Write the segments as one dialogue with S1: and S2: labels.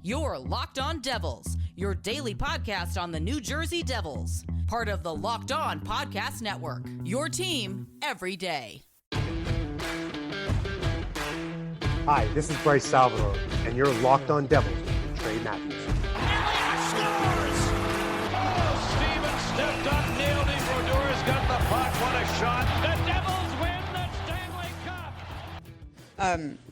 S1: You're Locked On Devils, your daily podcast on the New Jersey Devils. Part of the Locked On Podcast Network, your team every day.
S2: Hi, this is Bryce Salvador, and you're Locked On Devils with Trey Matthews.
S3: Elliott scores! Oh, Stevens stepped up, nailed it. Brodor's got the puck. What a shot. The Devils win the Stanley Cup.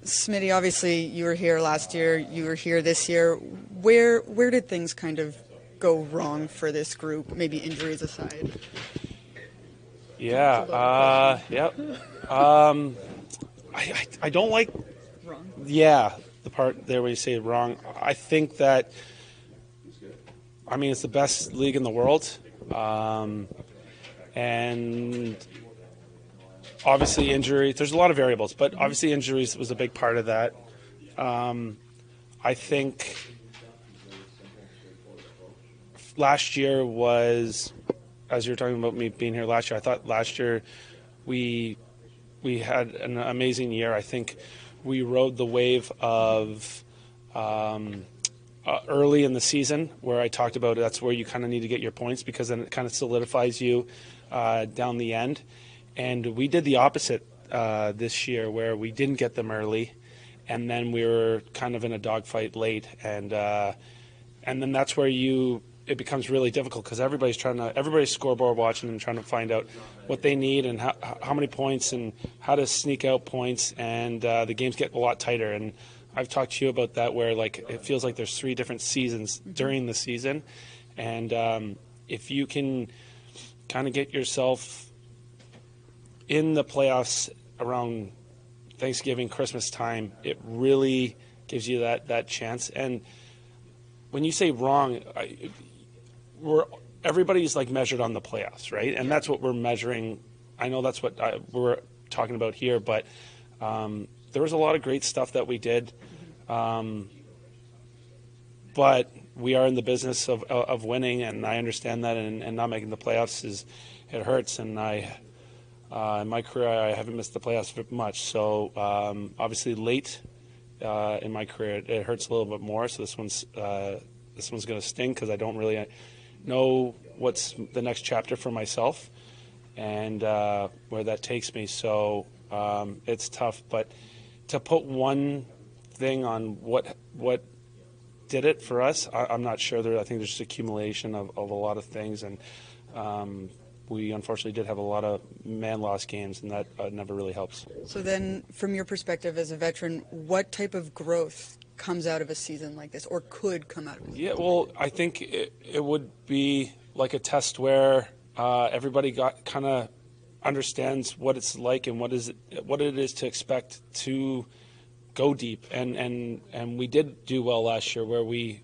S4: Smitty, obviously you were here last year, you were here this year. Where did things kind of go wrong for this group, maybe injuries aside?
S5: I don't like
S4: Wrong?
S5: Yeah, the part there where you say wrong. I think that, it's the best league in the world. And obviously injuries, there's a lot of variables, but obviously injuries was a big part of that. I think last year was, as you're talking about me being here last year, I thought last year we had an amazing year. I think we rode the wave of early in the season where I talked about that's where you kind of need to get your points because then it kind of solidifies you down the end. And we did the opposite this year where we didn't get them early and then we were kind of in a dogfight late. And then that's where it becomes really difficult because everybody's scoreboard watching and trying to find out what they need and how many points and how to sneak out points, and the games get a lot tighter. And I've talked to you about that where it feels like there's 3 different seasons during the season, and if you can kind of get yourself in the playoffs around Thanksgiving, Christmas time, it really gives you that chance. And when you say wrong, everybody's measured on the playoffs, right? And that's what we're measuring. I know that's what we're talking about here, but there was a lot of great stuff that we did. But we are in the business of winning, and I understand that, and not making the playoffs it hurts. And in my career, I haven't missed the playoffs much. So obviously late in my career, it hurts a little bit more. So this one's going to sting because I don't really know what's the next chapter for myself and where that takes me. So it's tough. But to put one thing on what did it for us, I'm not sure. I think there's just accumulation of a lot of things. And we unfortunately did have a lot of man-lost games, and that never really helps.
S4: So then, from your perspective as a veteran, what type of growth comes out of a season like this, or could come out of it?
S5: Yeah, well, I think it would be like a test where everybody kind of understands what it's like and what it is to expect to go deep, and we did do well last year where we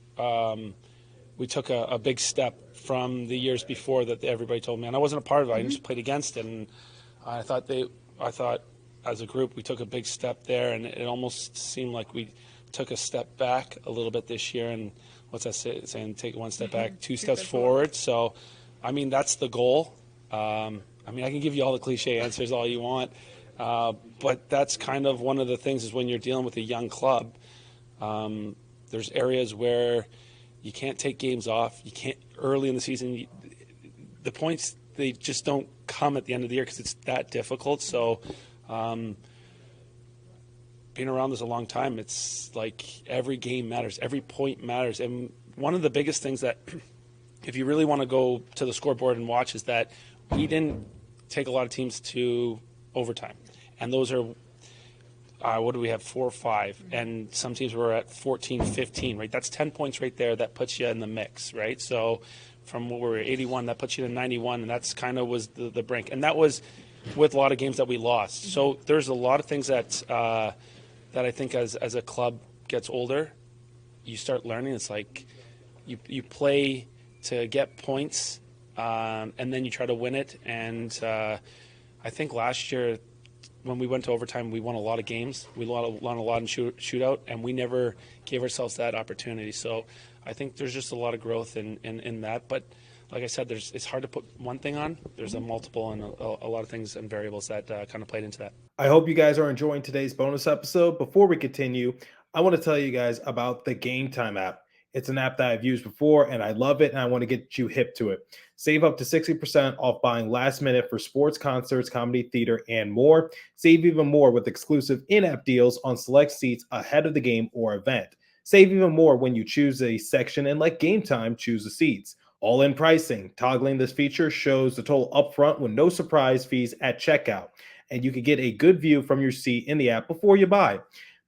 S5: took a big step from the years before that everybody told me, and I wasn't a part of it. I just played against it, and I thought as a group we took a big step there, and it almost seemed like we took a step back a little bit this year. And what's that saying? Take one step back, 2 steps forward. So, that's the goal. I can give you all the cliche answers all you want, but that's kind of one of the things is when you're dealing with a young club, there's areas where you can't take games off. You can't early in the season. The points, they just don't come at the end of the year because it's that difficult. So, being around this a long time, it's like every game matters, every point matters. And one of the biggest things that, if you really want to go to the scoreboard and watch, is that we didn't take a lot of teams to overtime. And those are, what do we have, 4 or 5? And some teams were at 14, 15, right? That's 10 points right there that puts you in the mix, right? So from what we were 81, that puts you to 91, and that's kind of was the brink. And that was with a lot of games that we lost. So there's a lot of things that I think as a club gets older, you start learning. It's like you play to get points, and then you try to win it. And I think last year when we went to overtime, we won a lot of games. We won a lot in shootout, and we never gave ourselves that opportunity. So I think there's just a lot of growth in that. But like I said, it's hard to put one thing on. There's a multiple and a lot of things and variables that kind of played into that.
S6: I hope you guys are enjoying today's bonus episode. Before we continue, I want to tell you guys about the Game Time app. It's an app that I've used before and I love it, and I want to get you hip to it. Save up to 60% off buying last minute for sports, concerts, comedy, theater, and more. Save even more with exclusive in-app deals on select seats ahead of the game or event. Save even more when you choose a section and let Game Time choose the seats. All-in pricing. Toggling this feature shows the total upfront with no surprise fees at checkout, and you can get a good view from your seat in the app before you buy.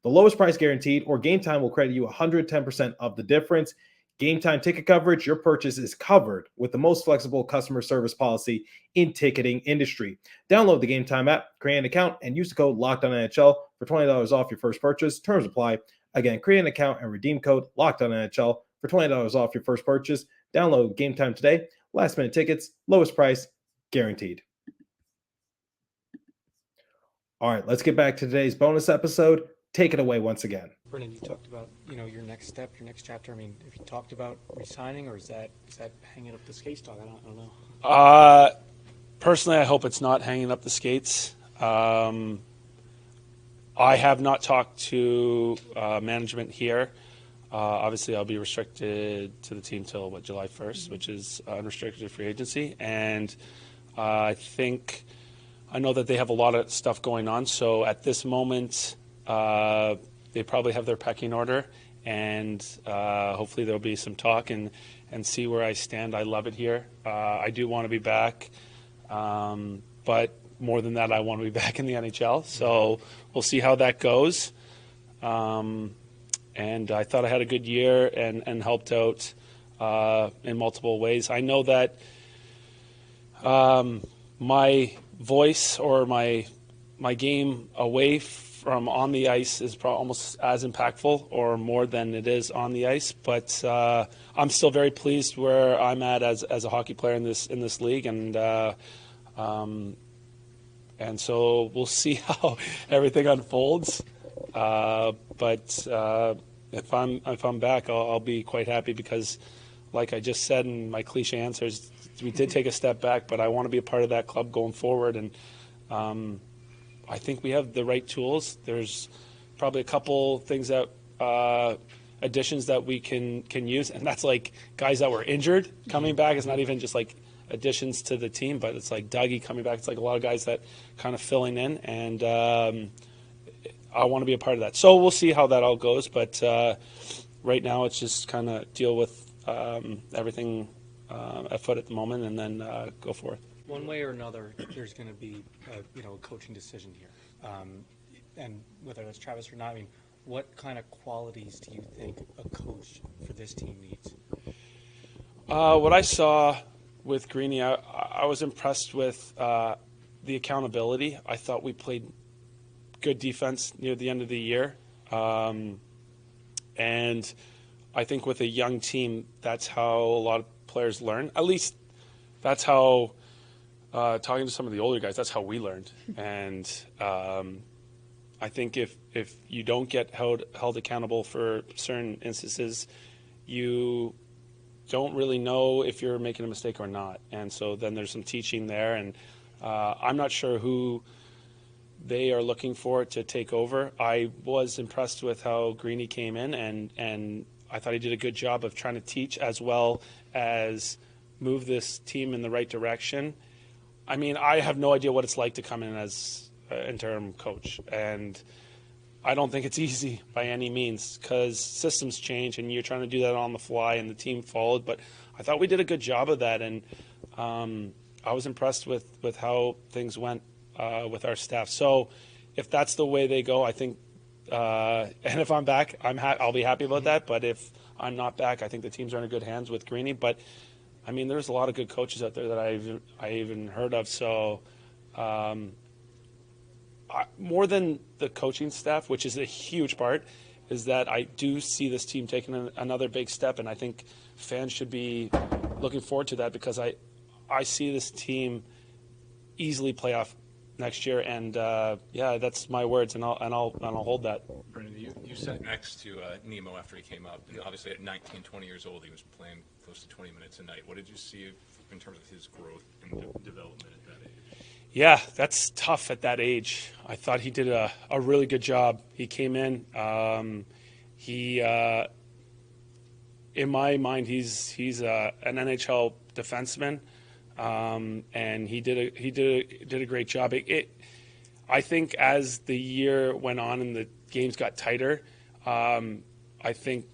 S6: The lowest price guaranteed, or Game Time will credit you 110% of the difference. Game Time ticket coverage, your purchase is covered with the most flexible customer service policy in ticketing industry. Download the Game Time app, create an account, and use the code LOCKEDONNHL for $20 off your first purchase. Terms apply. Again, create an account and redeem code LOCKEDONNHL for $20 off your first purchase. Download Game Time today. Last minute tickets, lowest price, guaranteed. All right, let's get back to today's bonus episode. Take it away once again.
S7: Brendan, you talked about, your next step, your next chapter. I mean, have you talked about resigning, or is that hanging up the skates talk? I don't know.
S5: Personally, I hope it's not hanging up the skates. I have not talked to management here. Obviously, I'll be restricted to the team till July 1st, which is unrestricted free agency. And I know that they have a lot of stuff going on. So at this moment, they probably have their pecking order, and hopefully there'll be some talk and see where I stand. I love it here. I do want to be back, but more than that, I want to be back in the NHL. So we'll see how that goes. And I thought I had a good year and helped out in multiple ways. I know that my voice or my game away from on the ice is probably almost as impactful or more than it is on the ice. But I'm still very pleased where I'm at as a hockey player in this league, and so we'll see how everything unfolds. But if I'm back, I'll be quite happy because, like I just said in my cliche answers, we did take a step back, but I want to be a part of that club going forward. And I think we have the right tools. There's probably a couple things that additions that we can use, and that's like guys that were injured coming back. It's not even just like additions to the team, but it's like Dougie coming back. It's like a lot of guys that kind of filling in, and I want to be a part of that. So we'll see how that all goes, but right now it's just kind of deal with everything afoot at the moment, and then go forth.
S7: One way or another, there's going to be a coaching decision here, and whether that's Travis or not. I mean, what kind of qualities do you think a coach for this team needs?
S5: What I saw with Greeny, I was impressed with the accountability. I thought we played good defense near the end of the year, and I think with a young team, that's how a lot of players learn. At least that's how. Talking to some of the older guys, that's how we learned. And I think if you don't get held accountable for certain instances, you don't really know if you're making a mistake or not. And so then there's some teaching there. And I'm not sure who they are looking for to take over. I was impressed with how Greeny came in, and I thought he did a good job of trying to teach as well as move this team in the right direction. I mean, I have no idea what it's like to come in as an interim coach, and I don't think it's easy by any means because systems change and you're trying to do that on the fly, and the team followed. But I thought we did a good job of that, and I was impressed with how things went with our staff. So if that's the way they go, I think, and if I'm back, I'll be happy about that. But if I'm not back, I think the teams are in good hands with Greeny. But I mean, there's a lot of good coaches out there that I even heard of. So more than the coaching staff, which is a huge part, is that I do see this team taking another big step, and I think fans should be looking forward to that because I see this team easily playoff next year, and yeah, that's my words, and I'll hold that.
S8: Brendan, you sat next to Nemo after he came up. Obviously, at 19, 20 years old, he was playing close to 20 minutes a night. What did you see in terms of his growth and development at that age?
S5: Yeah, that's tough at that age. I thought he did a really good job. He came in. he in my mind, he's an NHL defenseman, and he did a great job. I think as the year went on and the games got tighter, I think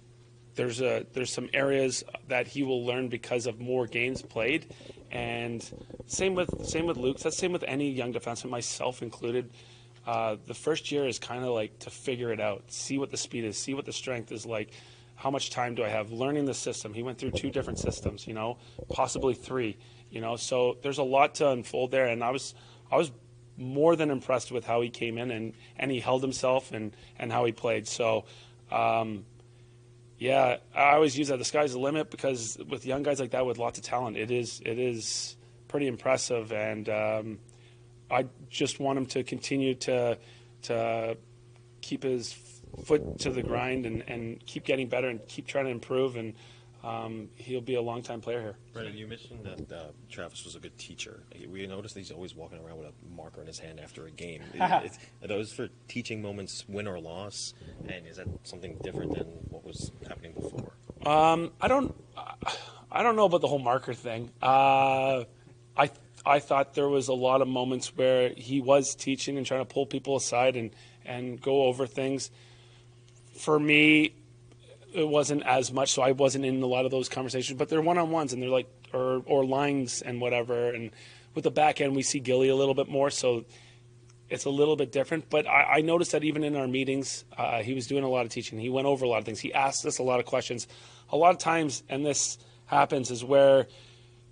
S5: there's some areas that he will learn because of more games played, and same with Luke. That's same with any young defenseman, myself included. The first year is kind of like to figure it out, see what the speed is, see what the strength is like, how much time do I have, learning the system. He went through 2 different systems, possibly 3, so there's a lot to unfold there, and I was more than impressed with how he came in and he held himself and how he played. So, yeah, I always use that. The sky's the limit, because with young guys like that with lots of talent, it is pretty impressive. And I just want him to continue to keep his foot to the grind and keep getting better and keep trying to improve. And he'll be a long-time player here.
S9: Brendan, you mentioned that Travis was a good teacher. We noticed that he's always walking around with a marker in his hand after a game. Are those for teaching moments, win or loss? And is that something different than what was happening before?
S5: I don't know about the whole marker thing. I thought there was a lot of moments where he was teaching and trying to pull people aside and go over things. For me, it wasn't as much, so I wasn't in a lot of those conversations. But they're one-on-ones, and they're like, or lines and whatever. And with the back end, we see Gilly a little bit more, so it's a little bit different. But I noticed that even in our meetings, he was doing a lot of teaching. He went over a lot of things. He asked us a lot of questions. A lot of times, and this happens, is where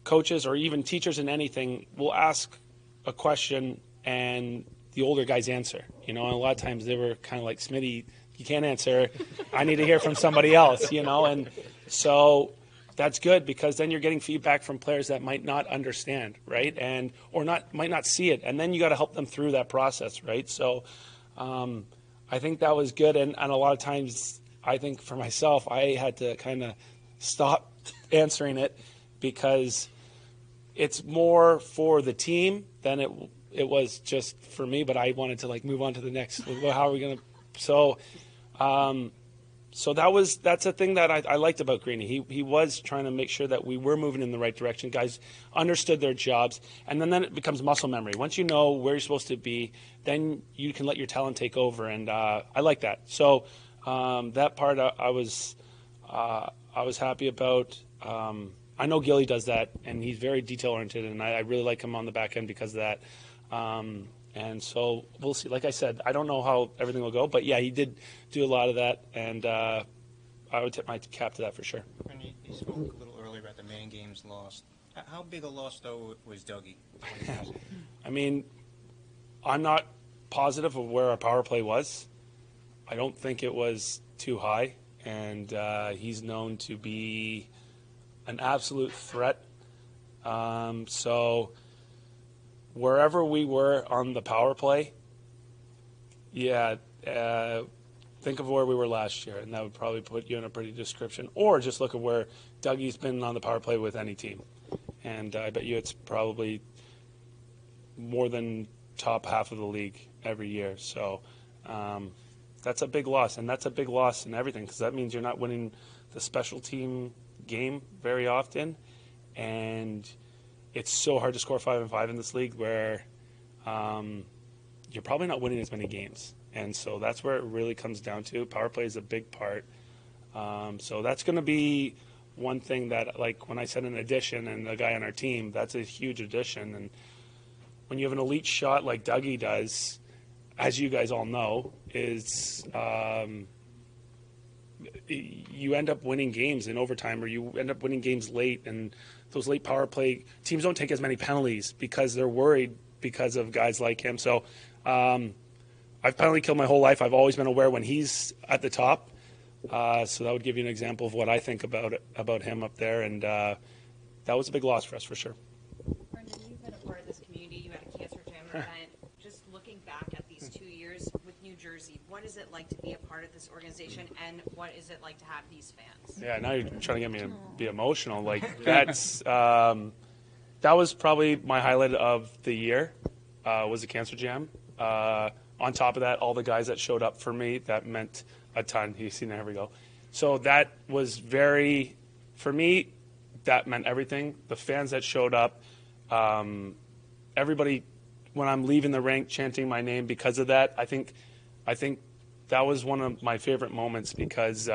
S5: coaches or even teachers in anything will ask a question and the older guys answer. And a lot of times they were kind of like, Smitty, you can't answer. I need to hear from somebody else, and so that's good, because then you're getting feedback from players that might not understand, right, or might not see it, and then you got to help them through that process, right? So I think that was good, and a lot of times I think for myself I had to kind of stop answering it, because it's more for the team than it was just for me. But I wanted to move on to the next. How are we gonna? So that's a thing that I liked about Greeny. He was trying to make sure that we were moving in the right direction. Guys understood their jobs, and then it becomes muscle memory. Once you know where you're supposed to be, then you can let your talent take over, and I like that. So that part I was happy about. I know Gilly does that, and he's very detail-oriented, and I really like him on the back end because of that. And so we'll see. Like I said, I don't know how everything will go, but yeah, he did do a lot of that, and I would tip my cap to that for sure.
S10: And you spoke a little earlier about the man games lost. How big a loss, though, was Dougie?
S5: I mean, I'm not positive of where our power play was. I don't think it was too high, and he's known to be an absolute threat. So wherever we were on the power play, think of where we were last year, and that would probably put you in a pretty description. Or just look at where Dougie's been on the power play with any team. And I bet you it's probably more than top half of the league every year. So that's a big loss, and that's a big loss in everything, because that means you're not winning the special team game very often, and it's so hard to score 5-on-5 in this league, where you're probably not winning as many games. And so that's where it really comes down to. Power play is a big part. So that's going to be one thing that, like when I said an addition and the guy on our team, that's a huge addition. And when you have an elite shot like Dougie does, as you guys all know, is you end up winning games in overtime, or you end up winning games late, and those late power play teams don't take as many penalties because they're worried because of guys like him. So I've penalty killed my whole life. I've always been aware when he's at the top. So that would give you an example of what I think about him up there, and that was a big loss for us, for sure.
S11: Brendan, you've been a part of this community. You had a Cancer Jam event. Just looking back at these 2 years with New Jersey, what is it like to be a part of this organization, and what is it like to have these fans?
S5: Yeah, now you're trying to get me to be emotional. Like, that's that was probably my highlight of the year, was the Cancer Jam. On top of that, all the guys that showed up for me, that meant a ton. You see, there we go. So that was very, for me, that meant everything. The fans that showed up, everybody, when I'm leaving the rink, chanting my name because of that. I think that was one of my favorite moments because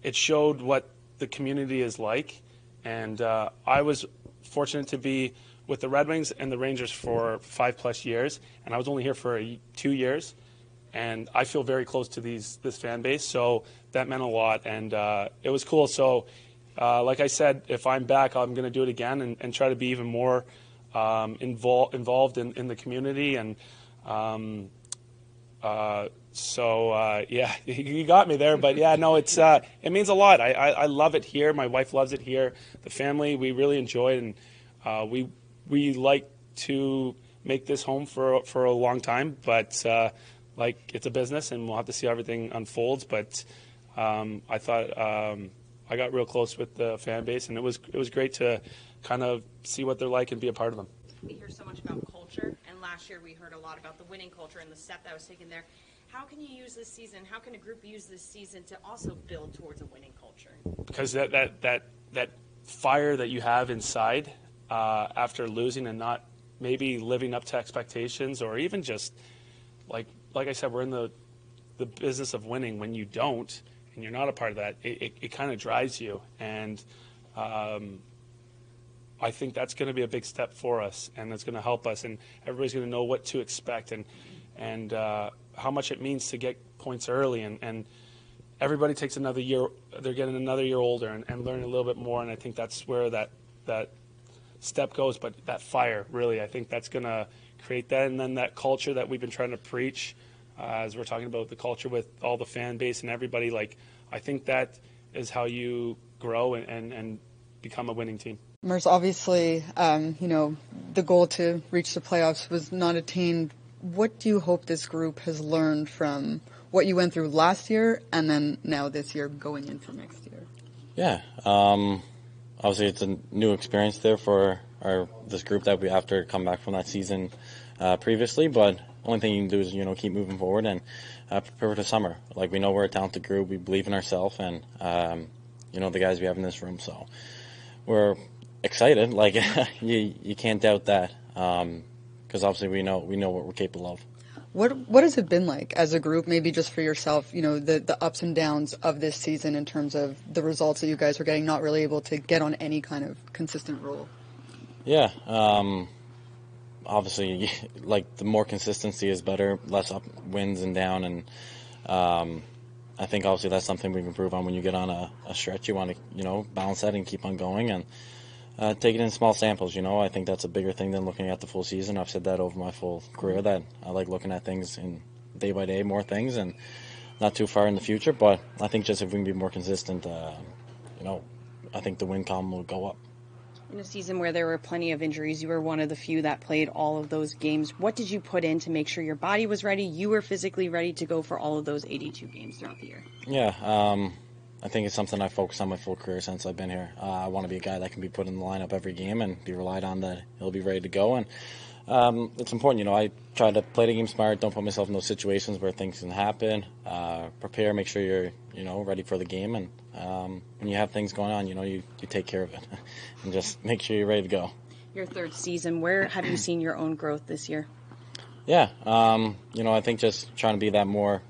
S5: it showed what the community is like. And I was fortunate to be with the Red Wings and the Rangers for 5+ years, and I was only here for 2 years. And I feel very close to this fan base, so that meant a lot, and it was cool. So, like I said, if I'm back, I'm going to do it again and try to be even more involved in the community. And yeah, you got me there. But yeah, no, it means a lot. I love it here. My wife loves it here. The family, we really enjoy it, and we like to make this home for a long time. But like, it's a business, and we'll have to see how everything unfolds. But I thought I got real close with the fan base, and it was great to kind of see what they're like and be a part of them.
S11: We hear so much about culture, and last year we heard a lot about the winning culture and the step that was taken there. How can you use this season? How can a group use this season to also build towards a winning culture? Because
S5: that fire that you have inside after losing and not maybe living up to expectations, or even just like I said, we're in the business of winning. When you don't and you're not a part of that, it kind of drives you. And I think that's going to be a big step for us, and it's going to help us, and everybody's going to know what to expect and how much it means to get points early. And everybody takes another year. They're getting another year older and learning a little bit more, and I think that's where that step goes. But that fire, really, I think that's going to create that. And then that culture that we've been trying to preach, as we're talking about the culture with all the fan base and everybody, like, I think that is how you grow and become a winning team.
S4: Merce, obviously, the goal to reach the playoffs was not attained. What do you hope this group has learned from what you went through last year and then now this year going into next year?
S12: Yeah, obviously it's a new experience there for this group that we have to come back from that season previously, but only thing you can do is, keep moving forward and prepare for the summer. Like, we know we're a talented group, we believe in ourselves, and the guys we have in this room, so we're excited. Like, you can't doubt that, because obviously we know what we're capable of.
S4: What has it been like as a group, maybe just for yourself, the ups and downs of this season in terms of the results that you guys are getting, not really able to get on any kind of consistent roll?
S12: Yeah, obviously, like, the more consistency is better, less up wins and down, and I think obviously that's something we can improve on. When you get on a stretch, you want to balance that and keep on going and take it in small samples. I think that's a bigger thing than looking at the full season. I've said that over my full career, that I like looking at things in day by day, more things, and not too far in the future. But I think just if we can be more consistent, I think the win column will go up.
S11: In a season where there were plenty of injuries, you were one of the few that played all of those games. What did you put in to make sure your body was ready, you were physically ready to go for all of those 82 games throughout the year? Yeah,
S12: I think it's something I focused on my full career since I've been here. I want to be a guy that can be put in the lineup every game and be relied on that he'll be ready to go. And it's important, I try to play the game smart, don't put myself in those situations where things can happen. Prepare, make sure you're, ready for the game. And when you have things going on, you take care of it and just make sure you're ready to go.
S11: Your third season, where have you seen your own growth this year?
S12: Yeah, I think just trying to be that more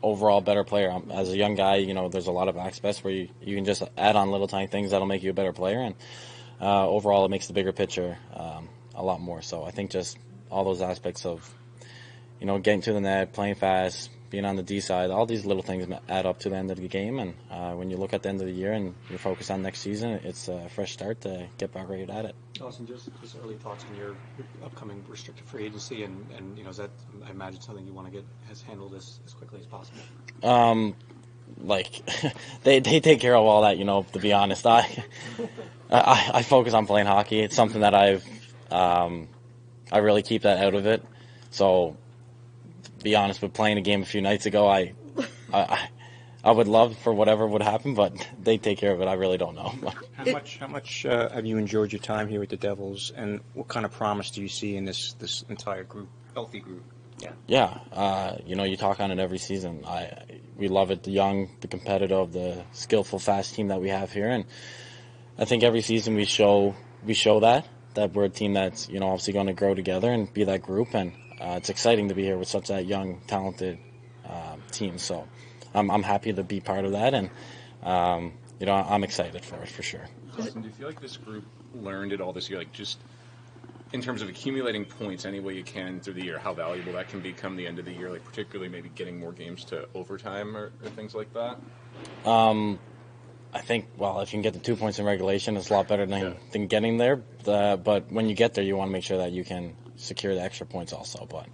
S12: overall better player. As a young guy, there's a lot of aspects where you can just add on little tiny things that'll make you a better player, and overall it makes the bigger picture a lot more. So I think just all those aspects of, getting to the net, playing fast, being on the D side, all these little things add up to the end of the game. And when you look at the end of the year and you're focused on next season, it's a fresh start to get back right at it.
S7: Dawson, just early thoughts on your upcoming restricted free agency, and is that, I imagine, something you want to get handled as quickly as possible?
S12: They take care of all that, to be honest. I focus on playing hockey. It's something that I really keep that out of it. So, to be honest, with playing a game a few nights ago, I would love for whatever would happen, but they take care of it. I really don't know.
S10: How much have you enjoyed your time here with the Devils, and what kind of promise do you see in this entire group, healthy group?
S12: Yeah, you talk on it every season. We love it, the young, the competitive, the skillful, fast team that we have here, and I think every season we show that we're a team that's obviously going to grow together and be that group, and it's exciting to be here with such that young, talented team. So I'm happy to be part of that, and I'm excited for it for sure.
S8: Dawson, do you feel like this group learned it all this year, like just in terms of accumulating points any way you can through the year, how valuable that can become the end of the year, like particularly maybe getting more games to overtime or things like that?
S12: I think, well, if you can get the 2 points in regulation, it's a lot better than getting there. But when you get there, you want to make sure that you can secure the extra points also. But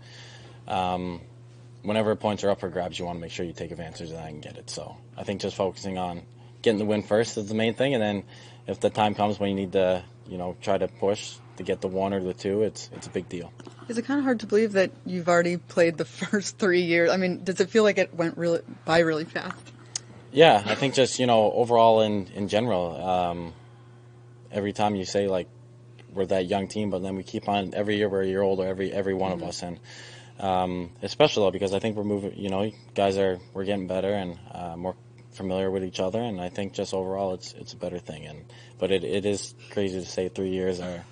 S12: whenever points are up for grabs, you want to make sure you take advantage of that and get it. So I think just focusing on getting the win first is the main thing. And then if the time comes when you need to, try to push to get the 1 or the 2, it's a big deal.
S4: Is it kind of hard to believe that you've already played the first 3 years? I mean, does it feel like it went by really fast?
S12: Yeah, I think just, overall in general, every time you say, like, we're that young team, but then we keep on, every year we're a year older, every one of us. And it's special, though, because I think we're moving, we're getting better and more familiar with each other. And I think just overall it's a better thing. But it is crazy to say 3 years are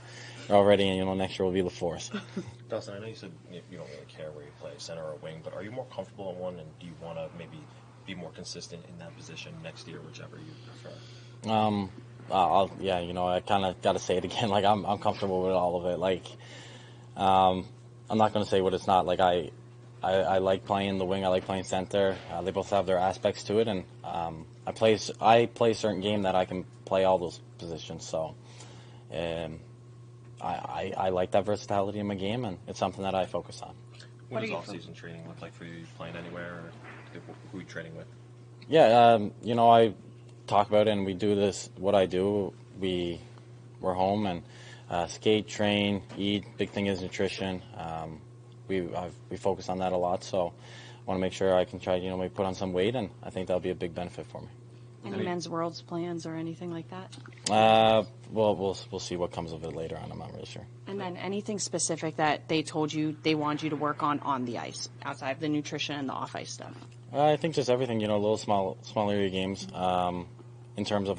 S12: already, and, next year will be the 4th.
S9: Dawson, I know you said you don't really care where you play, center or wing, but are you more comfortable in one, and do you want to maybe be more consistent in that position next year, whichever you prefer?
S12: I kind of got to say it again. Like, I'm comfortable with all of it. Like, I'm not going to say what it's not. Like, I like playing the wing. I like playing center. They both have their aspects to it, and I play a certain game that I can play all those positions. So, I like that versatility in my game, and it's something that I focus on.
S9: What does off-season training look like for you? Are you playing anywhere, or who are you training with?
S12: Yeah, I talk about it, and we do this. What I do, we're home and skate, train, eat. Big thing is nutrition. We focus on that a lot, so I want to make sure I can try, maybe put on some weight, and I think that'll be a big benefit for me.
S13: Any men's worlds plans or anything like that?
S12: We'll see what comes of it later on. I'm not really sure.
S13: And then anything specific that they told you they want you to work on the ice, outside of the nutrition and the off-ice stuff?
S12: I think just everything, little small area games, in terms of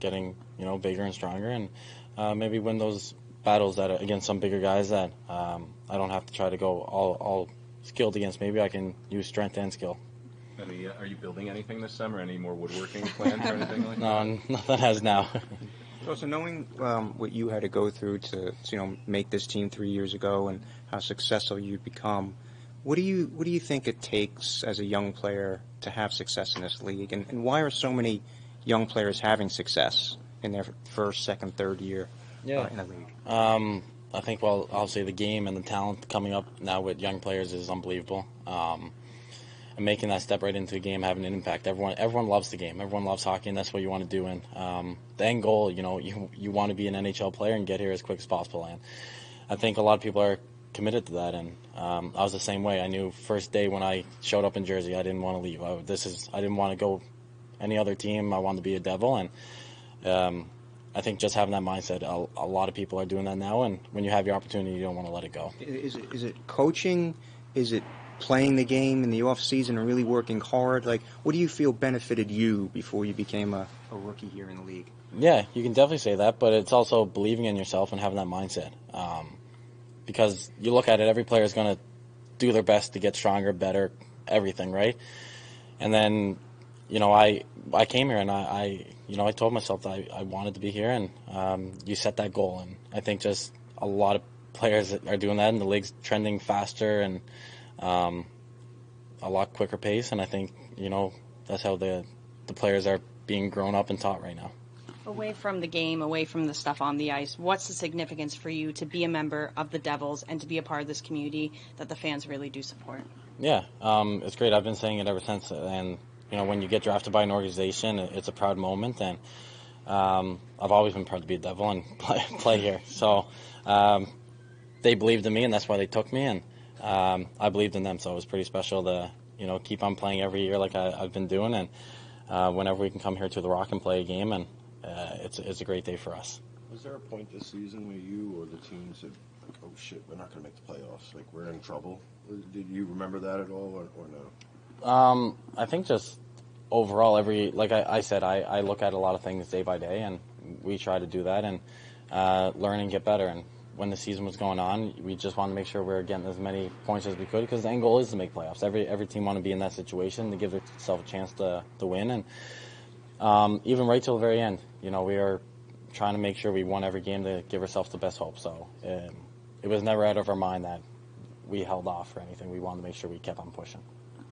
S12: getting, bigger and stronger, and maybe win those battles that against some bigger guys that I don't have to try to go all skilled against. Maybe I can use strength and skill.
S8: Are you building anything this summer? Any more woodworking plans or anything like that?
S12: No, nothing has now.
S10: So knowing what you had to go through to make this team 3 years ago and how successful you've become, what do you think it takes as a young player to have success in this league, and why are so many young players having success in their first, second, third year in the league?
S12: I think, obviously the game and the talent coming up now with young players is unbelievable. And making that step right into the game, having an impact. Everyone loves the game. Everyone loves hockey, and that's what you want to do. And the end goal, you want to be an NHL player and get here as quick as possible. And I think a lot of people are committed to that. And I was the same way. I knew first day when I showed up in Jersey, I didn't want to leave. I didn't want to go any other team. I wanted to be a Devil. And I think just having that mindset, a lot of people are doing that now. And when you have your opportunity, you don't want to let it go.
S10: Is it coaching? Is it playing the game in the off season and really working hard? Like, what do you feel benefited you before you became a rookie here in the league?
S12: Yeah, you can definitely say that, but it's also believing in yourself and having that mindset. Because you look at it, every player is going to do their best to get stronger, better, everything, right? And then, I came here and I told myself that I wanted to be here, and you set that goal. And I think just a lot of players are doing that, and the league's trending faster and a lot quicker pace, and I think that's how the players are being grown up and taught right now.
S13: Away from the game, away from the stuff on the ice, what's the significance for you to be a member of the Devils and to be a part of this community that the fans really do support?
S12: Yeah, it's great. I've been saying it ever since, and when you get drafted by an organization, it's a proud moment, and I've always been proud to be a Devil and play here. So they believed in me, and that's why they took me, and I believed in them, so it was pretty special to keep on playing every year like I've been doing, and whenever we can come here to the Rock and play a game, and it's a great day for us.
S14: Was there a point this season where you or the teams have like, oh shit, we're not going to make the playoffs. Like, we're in trouble. Did you remember that at all, or no?
S12: I think just overall, like I said, I look at a lot of things day by day, and we try to do that and learn and get better. And when the season was going on, we just wanted to make sure we were getting as many points as we could, because the end goal is to make playoffs. Every team want to be in that situation to give itself a chance to win. And even right till the very end, we are trying to make sure we won every game to give ourselves the best hope. So it was never out of our mind that we held off or anything. We wanted to make sure we kept on pushing.